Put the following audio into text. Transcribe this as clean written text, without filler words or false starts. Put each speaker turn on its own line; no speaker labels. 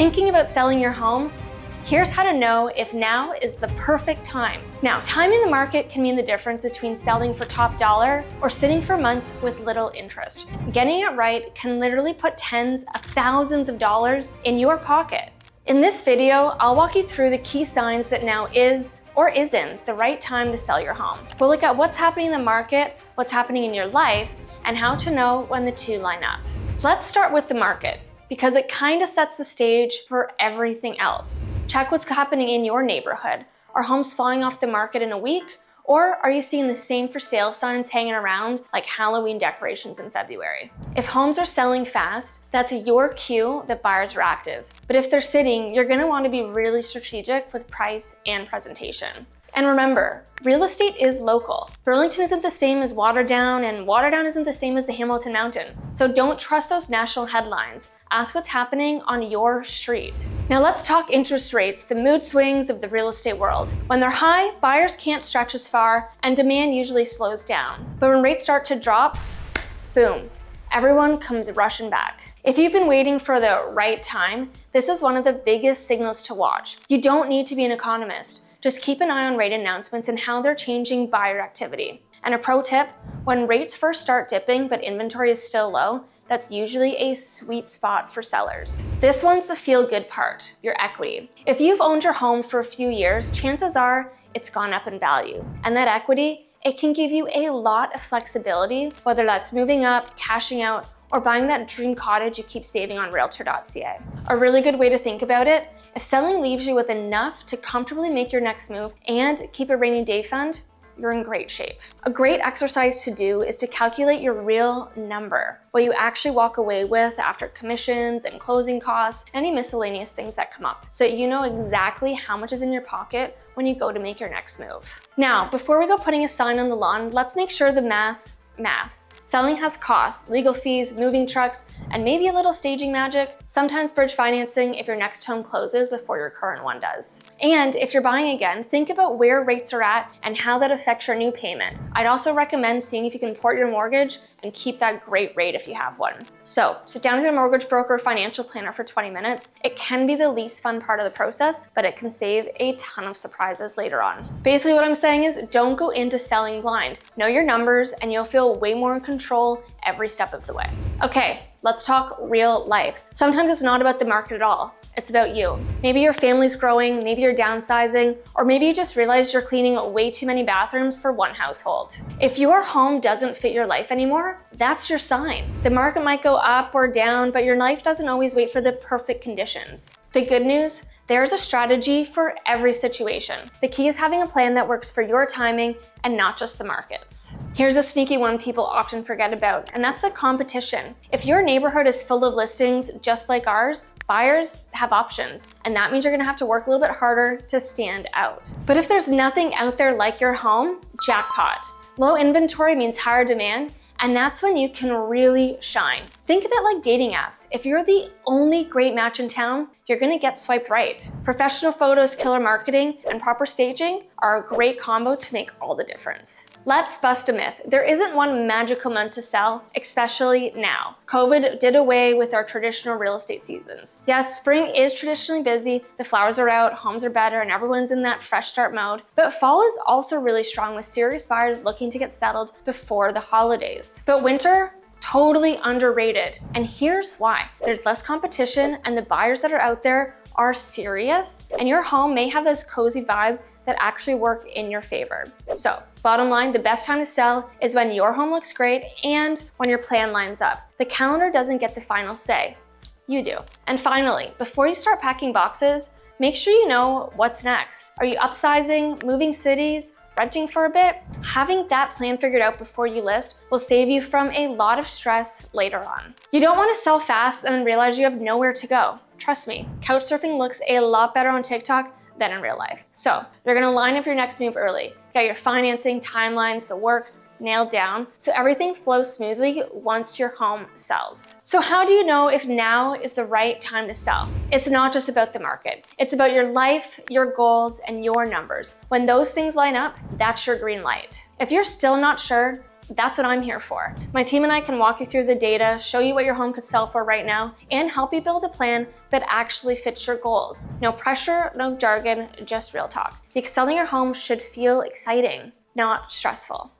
thinking about selling your home, here's how to know if now is the perfect time. Now, timing the market can mean the difference between selling for top dollar or sitting for months with little interest. Getting it right can literally put tens of thousands of dollars in your pocket. In this video, I'll walk you through the key signs that now is or isn't the right time to sell your home. We'll look at what's happening in the market, what's happening in your life, and how to know when the two line up. Let's start with the market, because it kind of sets the stage for everything else. Check what's happening in your neighborhood. Are homes falling off the market in a week? Or are you seeing the same for sale signs hanging around like Halloween decorations in February? If homes are selling fast, that's your cue that buyers are active. But if they're sitting, you're gonna want to be really strategic with price and presentation. And remember, real estate is local. Burlington isn't the same as Waterdown, and Waterdown isn't the same as the Hamilton Mountain. So don't trust those national headlines. Ask what's happening on your street. Now let's talk interest rates, the mood swings of the real estate world. When they're high, buyers can't stretch as far, and demand usually slows down. But when rates start to drop, boom, everyone comes rushing back. If you've been waiting for the right time, this is one of the biggest signals to watch. You don't need to be an economist. Just keep an eye on rate announcements and how they're changing buyer activity. And a pro tip, when rates first start dipping but inventory is still low, that's usually a sweet spot for sellers. This one's the feel-good part, your equity. If you've owned your home for a few years, chances are it's gone up in value. And that equity, it can give you a lot of flexibility, whether that's moving up, cashing out, or buying that dream cottage you keep saving on realtor.ca. A really good way to think about it, if selling leaves you with enough to comfortably make your next move and keep a rainy day fund, you're in great shape. A great exercise to do is to calculate your real number, what you actually walk away with after commissions and closing costs, any miscellaneous things that come up, so that you know exactly how much is in your pocket when you go to make your next move. Now, before we go putting a sign on the lawn, let's make sure the maths. Selling has costs, legal fees, moving trucks, and maybe a little staging magic, sometimes bridge financing if your next home closes before your current one does. And if you're buying again, think about where rates are at and how that affects your new payment. I'd also recommend seeing if you can port your mortgage and keep that great rate if you have one. So sit down with a mortgage broker or financial planner for 20 minutes. It can be the least fun part of the process, but it can save a ton of surprises later on. Basically what I'm saying is don't go into selling blind. Know your numbers and you'll feel way more in control every step of the way. Okay, let's talk real life. Sometimes it's not about the market at all. It's about you. Maybe your family's growing, maybe you're downsizing, or maybe you just realized you're cleaning way too many bathrooms for one household. If your home doesn't fit your life anymore, that's your sign. The market might go up or down, but your life doesn't always wait for the perfect conditions. The good news, there's a strategy for every situation. The key is having a plan that works for your timing and not just the markets. Here's a sneaky one people often forget about, and that's the competition. If your neighborhood is full of listings just like ours, buyers have options, and that means you're gonna have to work a little bit harder to stand out. But if there's nothing out there like your home, jackpot. Low inventory means higher demand, and that's when you can really shine. Think of it like dating apps. If you're the only great match in town, you're gonna get swiped right. Professional photos, killer marketing, and proper staging are a great combo to make all the difference. Let's bust a myth. There isn't one magical month to sell, especially now. COVID did away with our traditional real estate seasons. Yes, spring is traditionally busy, the flowers are out, homes are better, and everyone's in that fresh start mode. But fall is also really strong with serious buyers looking to get settled before the holidays. But winter, totally underrated. And here's why. There's less competition and the buyers that are out there are serious, and your home may have those cozy vibes that actually work in your favor. So bottom line, the best time to sell is when your home looks great and when your plan lines up. The calendar doesn't get the final say, you do. And finally, before you start packing boxes, make sure you know what's next. Are you upsizing, moving cities, renting for a bit? Having that plan figured out before you list will save you from a lot of stress later on. You don't want to sell fast and then realize you have nowhere to go. Trust me, couch surfing looks a lot better on TikTok than in real life. So you're gonna line up your next move early. Get your financing, timelines, the works nailed down so everything flows smoothly once your home sells. So how do you know if now is the right time to sell? It's not just about the market. It's about your life, your goals, and your numbers. When those things line up, that's your green light. If you're still not sure, That's what I'm here for. My team and I can walk you through the data, show you what your home could sell for right now, and help you build a plan that actually fits your goals. No pressure, no jargon, just real talk. Because selling your home should feel exciting, not stressful.